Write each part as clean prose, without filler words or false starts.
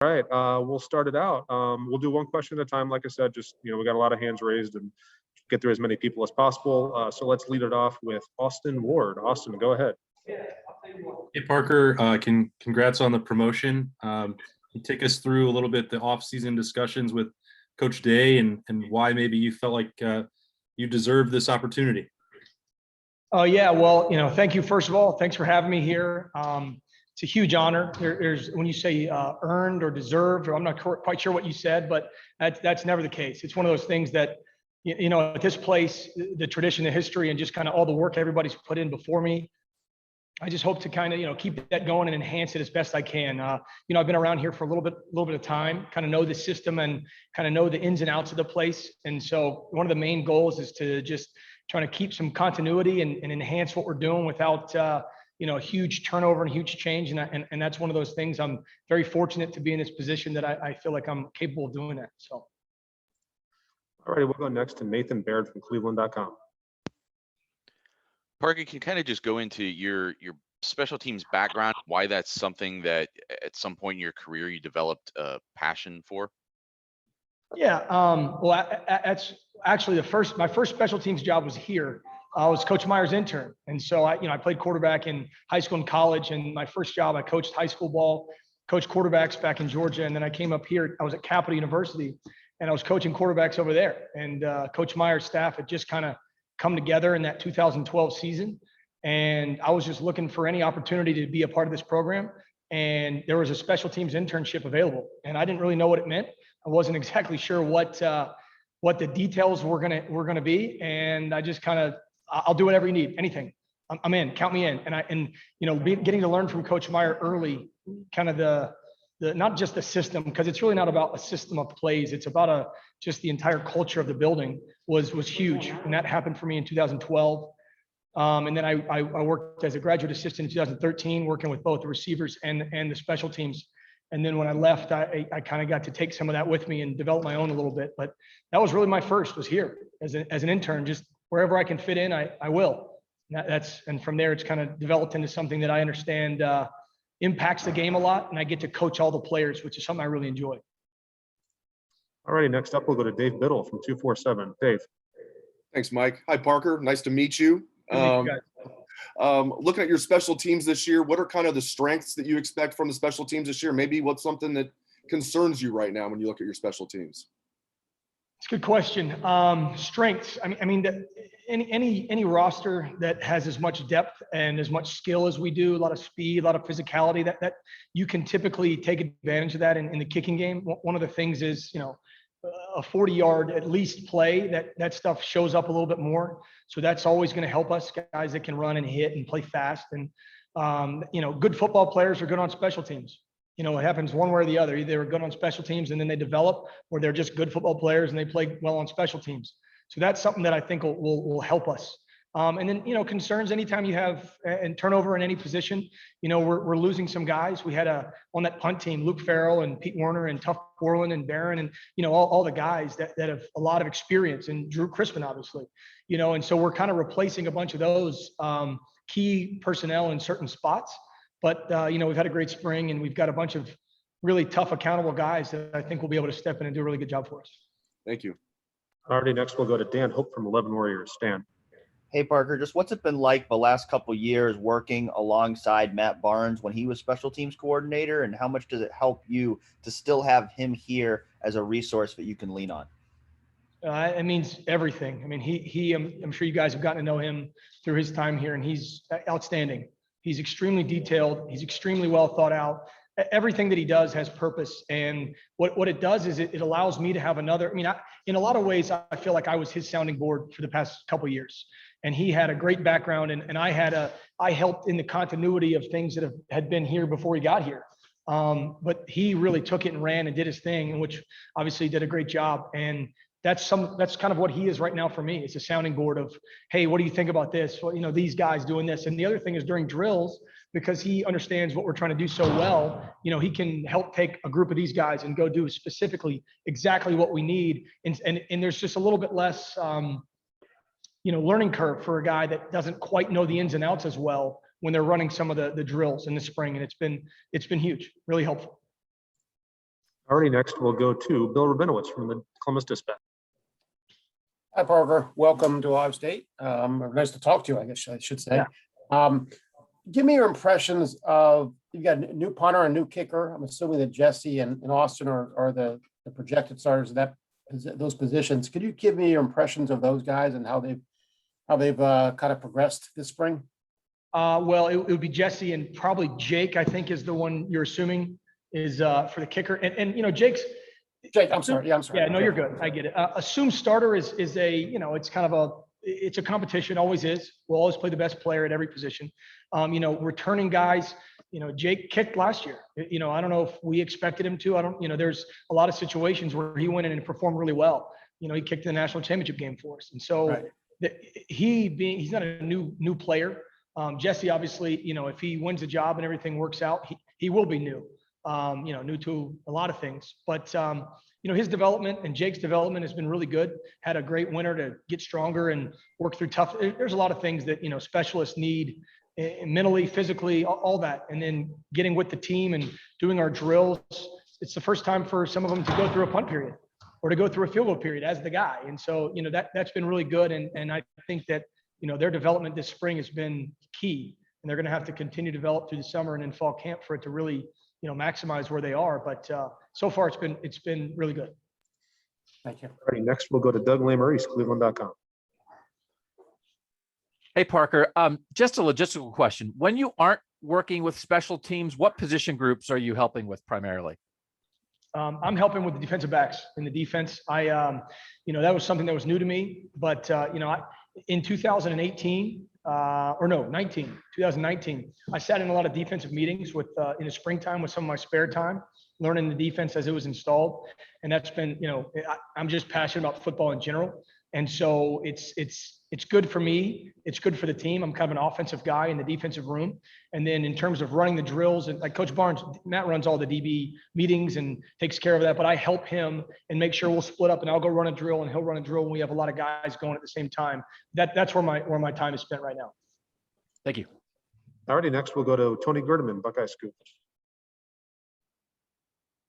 All right, we'll start it out. We'll do one question at a time. Like I said, just, we got a lot of hands raised and get through as many people as possible. So let's lead it off with Austin Ward. Austin, go ahead. Hey, Parker, congrats on the promotion. Can you take us through a little bit the off-season discussions with Coach Day and why maybe you felt like you deserved this opportunity? Oh, yeah. Well, thank you. First of all, thanks for having me here. It's a huge honor. There's when you say earned or deserved, or I'm not quite sure what you said, but that's never the case. It's one of those things that, at this place, the tradition, the history, and just kind of all the work everybody's put in before me, I just hope to kind of, keep that going and enhance it as best I can. I've been around here for a little bit of time, kind of know the system and kind of know the ins and outs of the place. And so one of the main goals is to just trying to keep some continuity and enhance what we're doing without, a huge turnover and huge change. And that's one of those things. I'm very fortunate to be in this position that I feel like I'm capable of doing that. So. All right, we'll go next to Nathan Baird from Cleveland.com. Parker, can you kind of just go into your special teams background, why that's something that at some point in your career you developed a passion for? Yeah, well, that's actually my first special teams job was here. I was Coach Meyer's intern. And so I played quarterback in high school and college. And my first job, I coached high school ball, coached quarterbacks back in Georgia. And then I came up here, I was at Capital University and I was coaching quarterbacks over there. And Coach Meyer's staff had just kind of come together in that 2012 season. And I was just looking for any opportunity to be a part of this program. And there was a special teams internship available. And I didn't really know what it meant. I wasn't exactly sure what the details were gonna be. And I just kind of, I'll do whatever you need, anything. I'm in, count me in. And getting to learn from Coach Meyer early, kind of the not just the system, because it's really not about a system of plays. It's about just the entire culture of the building was huge. And that happened for me in 2012. And then I worked as a graduate assistant in 2013, working with both the receivers and the special teams. And then when I left, I kind of got to take some of that with me and develop my own a little bit. But that was really my first, was here as an intern. Just wherever I can fit in, I will. And from there, it's kind of developed into something that I understand impacts the game a lot. And I get to coach all the players, which is something I really enjoy. All righty, next up, we'll go to Dave Biddle from 247. Dave. Thanks, Mike. Hi, Parker. Nice to meet you. Looking at your special teams this year, what are kind of the strengths that you expect from the special teams this year? Maybe what's something that concerns you right now when you look at your special teams? It's a good question. Strengths. I mean, any roster that has as much depth and as much skill as we do, a lot of speed, a lot of physicality, that you can typically take advantage of that in the kicking game. One of the things is, a 40-yard at least play, that stuff shows up a little bit more. So that's always going to help us, guys that can run and hit and play fast. And, good football players are good on special teams. It happens one way or the other. Either they're good on special teams and then they develop, or they're just good football players and they play well on special teams. So that's something that I think will help us. And then, concerns anytime you have a turnover in any position, we're losing some guys. We had on that punt team, Luke Farrell and Pete Werner and Tuff Borland and Barron and, all the guys that have a lot of experience, and Drew Crispin, obviously, and so we're kind of replacing a bunch of those key personnel in certain spots. But, we've had a great spring and we've got a bunch of really tough, accountable guys that I think will be able to step in and do a really good job for us. Thank you. All righty, next we'll go to Dan Hope from 11 Warriors. Dan. Hey, Parker, just what's it been like the last couple of years working alongside Matt Barnes when he was special teams coordinator, and how much does it help you to still have him here as a resource that you can lean on? It means everything. I mean, I'm sure you guys have gotten to know him through his time here, and he's outstanding. He's extremely detailed. He's extremely well thought out. Everything that he does has purpose. And what it does is it allows me to have another, in a lot of ways, I feel like I was his sounding board for the past couple of years. And he had a great background, and I helped in the continuity of things that had been here before he got here. But he really took it and ran and did his thing, and which obviously did a great job. And that's kind of what he is right now for me. It's a sounding board of, hey, what do you think about this? Well, these guys doing this. And the other thing is during drills, because he understands what we're trying to do so well, he can help take a group of these guys and go do specifically exactly what we need. And there's just a little bit less, learning curve for a guy that doesn't quite know the ins and outs as well when they're running some of the drills in the spring. And it's been huge, really helpful. Alrighty, next we'll go to Bill Rabinowitz from the Columbus Dispatch. Hi, Parker. Welcome to Ohio State. Or nice to talk to you, I guess I should say. Give me your impressions of, you got a new punter and new kicker. I'm assuming that Jesse and Austin are the projected starters of those positions. Could you give me your impressions of those guys and how they've kind of progressed this spring? Well, it would be Jesse and probably Jake, I think, is the one you're assuming is for the kicker. And you know, Jake, I'm sorry. Yeah, I'm sorry. Yeah, no, you're good. I get it. Assume starter is a, you know, it's kind of it's a competition, always is. We'll always play the best player at every position. You know, returning guys, you know, Jake kicked last year. You know, I don't know if we expected him to. You know, there's a lot of situations where he went in and performed really well. You know, he kicked the national championship game for us. And so right. He's not a new player. Jesse, obviously, you know, if he wins the job and everything works out, he will be new. You know, new to a lot of things, but you know, his development and Jake's development has been really good. Had a great winter to get stronger and work through tough. There's a lot of things that, you know, specialists need mentally, physically, all that. And then getting with the team and doing our drills. It's the first time for some of them to go through a punt period or to go through a field goal period as the guy. And so, you know, that's been really good. And I think that, you know, their development this spring has been key, and they're going to have to continue to develop through the summer and in fall camp for it to really, you know, maximize where they are. But so far it's been really good. Thank you. Alrighty, next we'll go to Doug Lamerise, Cleveland.com. Hey, Parker, just a logistical question. When you aren't working with special teams, what position groups are you helping with primarily? I'm helping with the defensive backs in the defense. You know, that was something that was new to me, but you know, in 2019, 2019, I sat in a lot of defensive meetings with in the springtime with some of my spare time, learning the defense as it was installed. And that's been, you know, I'm just passionate about football in general. And so it's good for me. It's good for the team. I'm kind of an offensive guy in the defensive room. And then in terms of running the drills, and like Coach Barnes, Matt runs all the DB meetings and takes care of that, but I help him and make sure we'll split up, and I'll go run a drill and he'll run a drill when we have a lot of guys going at the same time. That's where my time is spent right now. Thank you. Alrighty, next we'll go to Tony Gerdeman, Buckeye Scoop.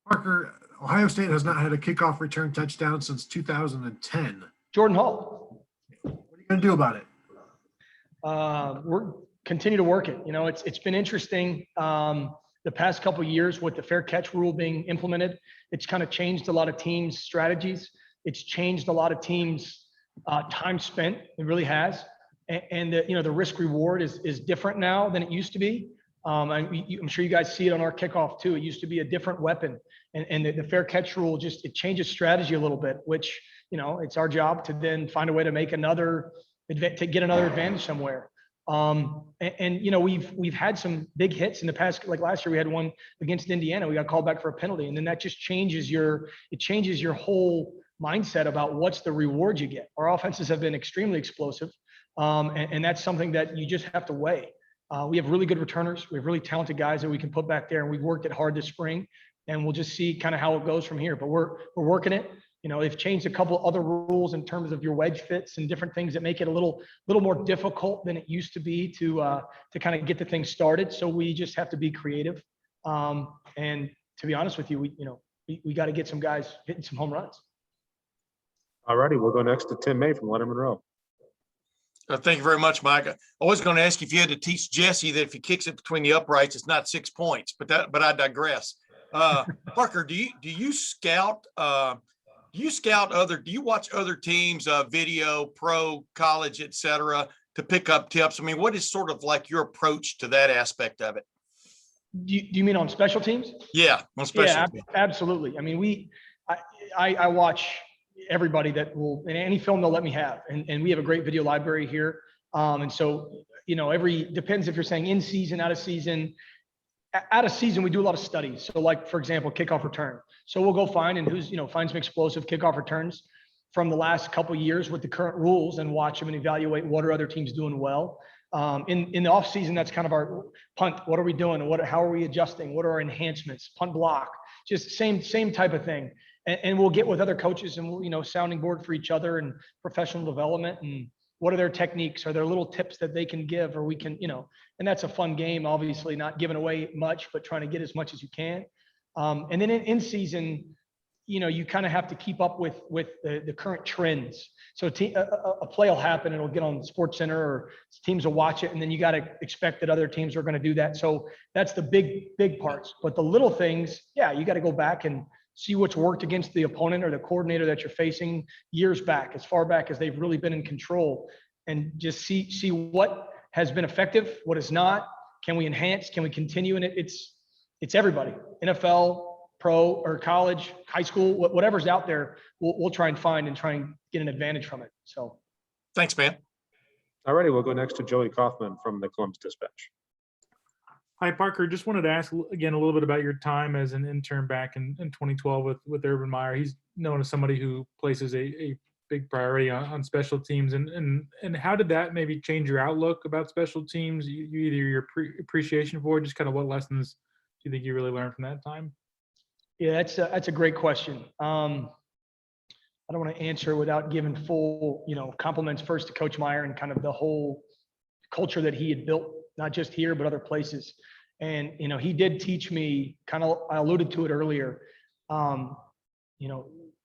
Parker, Ohio State has not had a kickoff return touchdown since 2010. Jordan Hall. What are you going to do about it? We're continue to work it. You know, it's been interesting the past couple of years with the fair catch rule being implemented. It's kind of changed a lot of teams' strategies. It's changed a lot of teams' time spent. It really has. And the, you know, the risk reward is different now than it used to be. I'm sure you guys see it on our kickoff too. It used to be a different weapon, and the fair catch rule it changes strategy a little bit, which, you know, it's our job to then find a way to make to get another advantage somewhere. And you know, we've had some big hits in the past. Like last year, we had one against Indiana. We got called back for a penalty, and then that just changes your whole mindset about what's the reward you get. Our offenses have been extremely explosive, and that's something that you just have to weigh. We have really good returners. We have really talented guys that we can put back there, and we've worked it hard this spring, and we'll just see kind of how it goes from here. But we're working it. You know, they've changed a couple other rules in terms of your wedge fits and different things that make it a little more difficult than it used to be to kind of get the thing started. So we just have to be creative. And to be honest with you, we got to get some guys hitting some home runs. All righty, we'll go next to Tim May from Leonard Monroe. Thank you very much, Mike. I was going to ask you if you had to teach Jesse that if he kicks it between the uprights, it's not 6 points, but I digress. Parker, do you scout? Do you watch other teams, video, pro, college, et cetera, to pick up tips? I mean, what is sort of like your approach to that aspect of it? Do you mean on special teams? Yeah, on special teams. Absolutely. I mean, I watch everybody that will, in any film they'll let me have. And we have a great video library here. And so, you know, depends if you're saying in season, out of season. Out of season, we do a lot of studies. So like, for example, kickoff return. So we'll go find find some explosive kickoff returns from the last couple of years with the current rules and watch them and evaluate what are other teams doing well. In the off season, that's kind of our punt. What are we doing? How are we adjusting? What are our enhancements? Punt block, just same type of thing. And we'll get with other coaches and we'll, sounding board for each other and professional development and what are their techniques? Are there little tips that they can give, or we can, and that's a fun game, obviously not giving away much, but trying to get as much as you can. And then in season, you kind of have to keep up with the current trends. So a play will happen, and it'll get on Sports Center, or teams will watch it, and then you got to expect that other teams are going to do that. So that's the big parts. But the little things, yeah, you got to go back and see what's worked against the opponent or the coordinator that you're facing years back, as far back as they've really been in control, and just see what has been effective, what is not. Can we enhance? Can we continue? And it's everybody, NFL, pro or college, high school, whatever's out there, we'll try and find and try and get an advantage from it. So Thanks, man. All righty, we'll go next to Joey Kaufman from the Columbus Dispatch. Hi, Parker. Just wanted to ask again a little bit about your time as an intern back in 2012 with Urban Meyer. He's known as somebody who places a big priority on special teams. And how did that maybe change your outlook about special teams? Either your appreciation for it, just kind of what lessons do you think you really learned from that time? yeah, that's a great question. I don't want to answer without giving full, compliments first to Coach Meyer and kind of the whole culture that he had built, not just here, but other places. And, he did teach me I alluded to it earlier.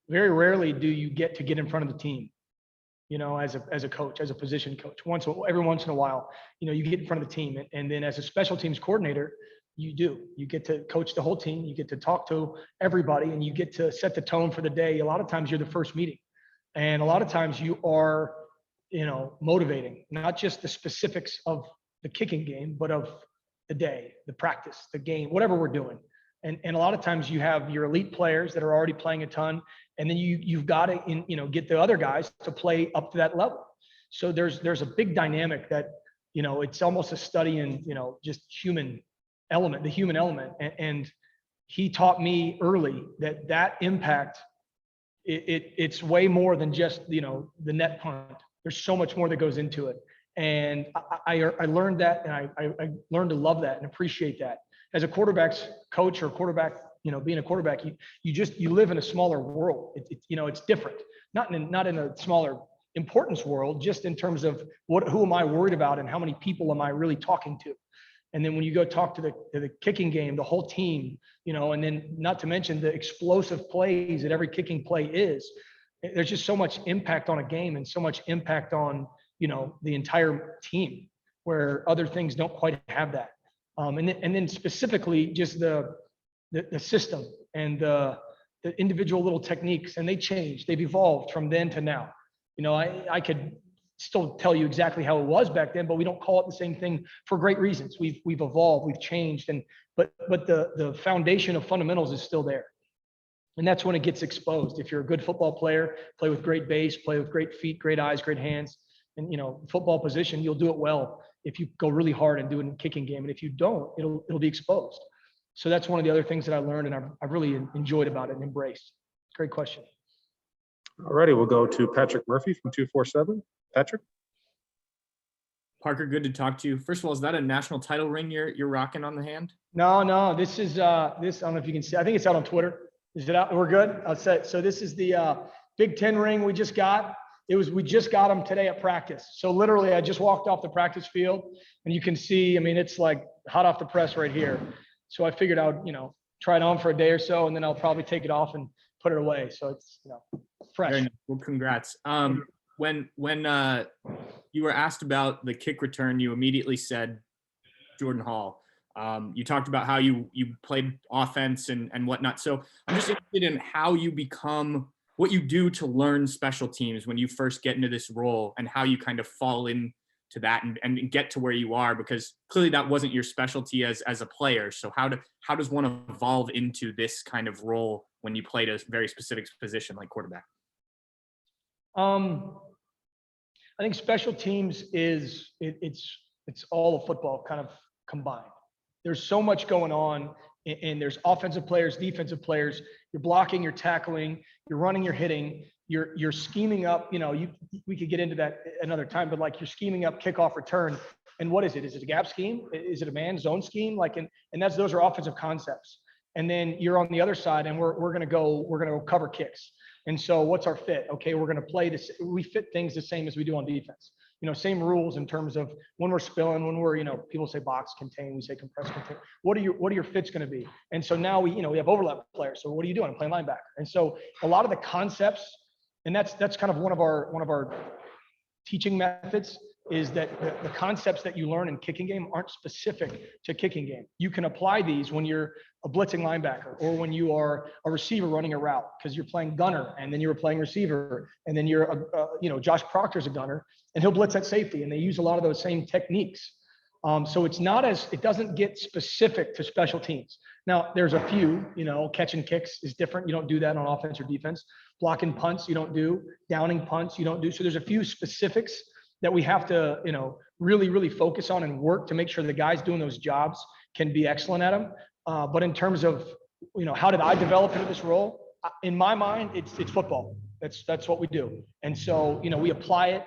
Very rarely do you get in front of the team, as a coach, as a position coach. Every once in a while, you get in front of the team. And then as a special teams coordinator, you get to coach the whole team. You get to talk to everybody, and you get to set the tone for the day. A lot of times you're the first meeting, and a lot of times you are, motivating, not just the specifics of the kicking game, but of the day, the practice, the game, whatever we're doing. And a lot of times you have your elite players that are already playing a ton, and then you've got to, get the other guys to play up to that level. So there's a big dynamic that, it's almost a study in, just the human element. And he taught me early that impact, it's way more than just, the net punt. There's so much more that goes into it. And I learned that, and I learned to love that and appreciate that. As a quarterback's coach or quarterback, being a quarterback, you live in a smaller world. It's different, not in a smaller importance world, just in terms of who am I worried about and how many people am I really talking to? And then when you go talk to the kicking game, the whole team, and then not to mention the explosive plays that every kicking play is, there's just so much impact on a game and so much impact on, the entire team, where other things don't quite have that. And then specifically just the system and the individual little techniques, and they've evolved from then to now. I could still tell you exactly how it was back then, but we don't call it the same thing for great reasons. We've evolved, we've changed, but the foundation of fundamentals is still there. And that's when it gets exposed. If you're a good football player, play with great base, play with great feet, great eyes, great hands, and football position, you'll do it well if you go really hard and do it in kicking game. And if you don't, it'll be exposed. So that's one of the other things that I learned, and I've really enjoyed about it and embraced. Great question. All righty, we'll go to Patrick Murphy from 247. Patrick? Parker, good to talk to you. First of all, is that a national title ring you're rocking on the hand? No, this is this. I don't know if you can see. I think it's out on Twitter. Is it out? We're good. I'll say. So this is the Big Ten ring we just got. We just got them today at practice. So literally, I just walked off the practice field, and you can see. I mean, it's like hot off the press right here. So I figured I would, try it on for a day or so, and then I'll probably take it off and put it away. So it's fresh. Very nice. Well, congrats. When you were asked about the kick return, you immediately said Jordan Hall. You talked about how you played offense and whatnot. So I'm just interested in how you become, what you do to learn special teams when you first get into this role, and how you kind of fall into that and get to where you are, because clearly that wasn't your specialty as a player. So how does one evolve into this kind of role when you played a very specific position like quarterback? I think special teams it's all of football kind of combined. There's so much going on, and there's offensive players, defensive players. You're blocking, you're tackling, you're running, you're hitting, you're scheming up. We could get into that another time, but like you're scheming up kickoff return. And what is it? Is it a gap scheme? Is it a man zone scheme? Those are offensive concepts. And then you're on the other side, and we're gonna go cover kicks. And so what's our fit? Okay, we're going to play this. We fit things the same as we do on defense. same rules in terms of when we're spilling, when we're, people say box contain, we say compress contain. What are your fits going to be? And so now we have overlap players. So what are you doing? I'm playing linebacker. And so a lot of the concepts, and that's kind of one of our teaching methods, is that the concepts that you learn in kicking game aren't specific to kicking game. You can apply these when you're a blitzing linebacker, or when you are a receiver running a route, because you're playing gunner and then you're playing receiver, and then you're Josh Proctor's a gunner and he'll blitz at safety, and they use a lot of those same techniques. So it doesn't get specific to special teams. Now there's a few, catching kicks is different. You don't do that on offense or defense. Blocking punts, you don't do. Downing punts, you don't do. So there's a few specifics that we have to, really, really focus on and work to make sure the guys doing those jobs can be excellent at them. But in terms of, how did I develop into this role? In my mind, it's football. That's what we do. And so, we apply it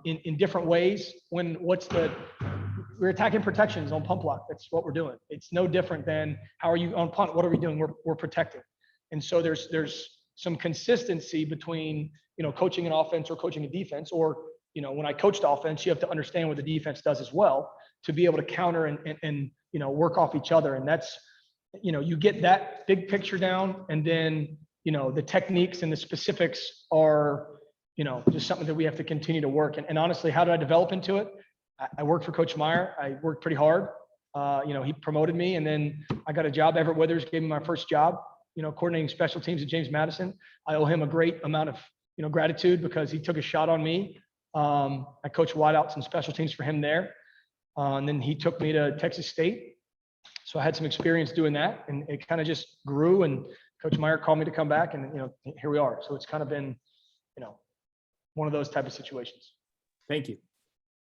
in different ways. We're attacking protections on punt block. That's what we're doing. It's no different than how are you on punt? What are we doing? We're protecting. And so there's some consistency between, coaching an offense or coaching a defense, or when I coached offense, you have to understand what the defense does as well to be able to counter and work off each other. And that's, you get that big picture down, and then, the techniques and the specifics are, just something that we have to continue to work. And honestly, how did I develop into it? I worked for Coach Meyer. I worked pretty hard. He promoted me, and then I got a job. Everett Withers gave me my first job, coordinating special teams at James Madison. I owe him a great amount of, gratitude, because he took a shot on me. I coached wideouts and special teams for him there. And then he took me to Texas State. So I had some experience doing that, and it kind of just grew, and Coach Meyer called me to come back, and, here we are. So it's kind of been, one of those type of situations. Thank you.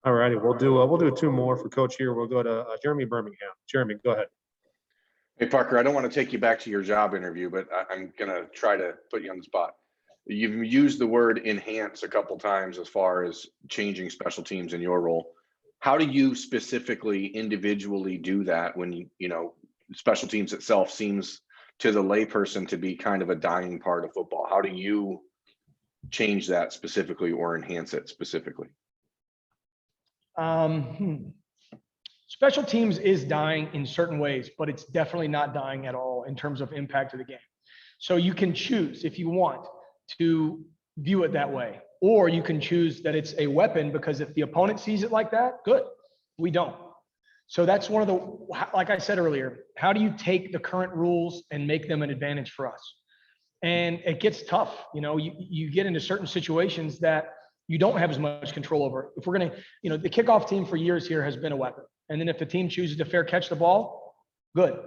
All righty, we'll do two more for Coach here. We'll go to Jeremy Birmingham. Jeremy, go ahead. Hey, Parker, I don't want to take you back to your job interview, but I'm going to try to put you on the spot. You've used the word enhance a couple times as far as changing special teams in your role. How do you specifically individually do that when special teams itself seems to the layperson to be kind of a dying part of football? How do you change that specifically or enhance it specifically? Special teams is dying in certain ways, but it's definitely not dying at all in terms of impact to the game. So you can choose, if you want, to view it that way, or you can choose that it's a weapon, because if the opponent sees it like that, good. We don't. So that's one of the, like I said earlier, how do you take the current rules and make them an advantage for us? And it gets tough. You get into certain situations that you don't have as much control over. If we're going to, the kickoff team for years here has been a weapon. And then if the team chooses to fair catch the ball, good.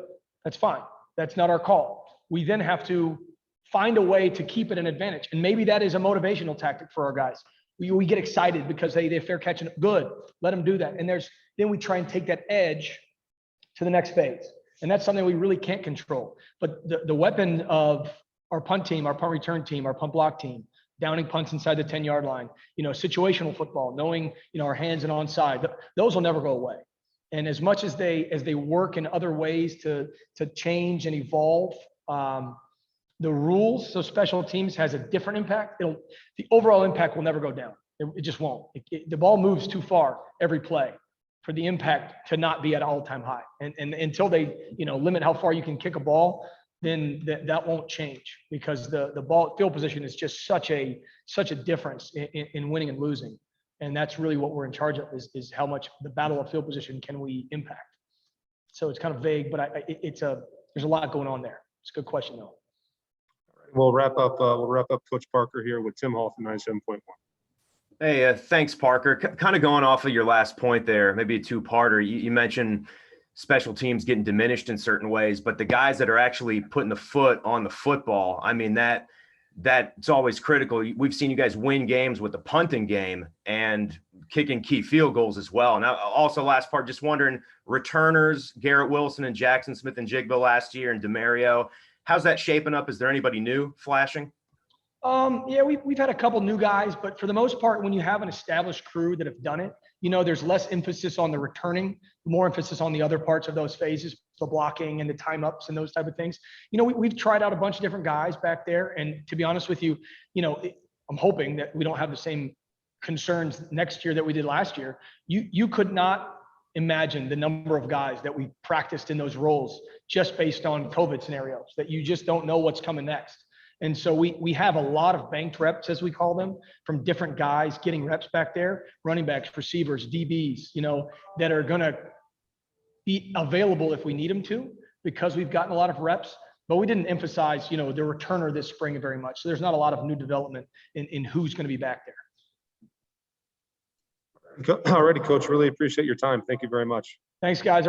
That's fine. That's not our call. We then have to find a way to keep it an advantage. And maybe that is a motivational tactic for our guys. We get excited because they fair catching it. Good. Let them do that. And then we try and take that edge to the next phase. And that's something we really can't control. But the weapon of our punt team, our punt return team, our punt block team, downing punts inside the 10-yard line, situational football, knowing, our hands and onside, those will never go away. And as much as they work in other ways to change and evolve, the rules, so special teams has a different impact. The overall impact will never go down. It just won't. The ball moves too far every play for the impact to not be at all-time high. And until they, limit how far you can kick a ball, then that won't change, because the ball field position is just such a difference in winning and losing. And that's really what we're in charge of, is how much the battle of field position can we impact. So it's kind of vague, but there's a lot going on there. It's a good question though. We'll wrap up Coach Parker here with Tim Hall from 97.1. Hey, thanks, Parker. Kind of going off of your last point there, maybe a two-parter. You mentioned special teams getting diminished in certain ways, but the guys that are actually putting the foot on the football, I mean, that's always critical. We've seen you guys win games with the punting game and kicking key field goals as well. And also, last part, just wondering, returners, Garrett Wilson and Jackson Smith and Jigba last year, and DeMario, how's that shaping up? Is there anybody new flashing? Yeah, we've had a couple new guys, but for the most part, when you have an established crew that have done it, there's less emphasis on the returning, more emphasis on the other parts of those phases, the blocking and the time ups and those type of things. We've tried out a bunch of different guys back there. And to be honest with you, I'm hoping that we don't have the same concerns next year that we did last year. You could not imagine the number of guys that we practiced in those roles just based on COVID scenarios, that you just don't know what's coming next. And so we have a lot of banked reps, as we call them, from different guys getting reps back there, running backs, receivers, DBs, that are going to be available if we need them to, because we've gotten a lot of reps, but we didn't emphasize, the returner this spring very much. So there's not a lot of new development in who's going to be back there. Alrighty, Coach, really appreciate your time. Thank you very much. Thanks, guys.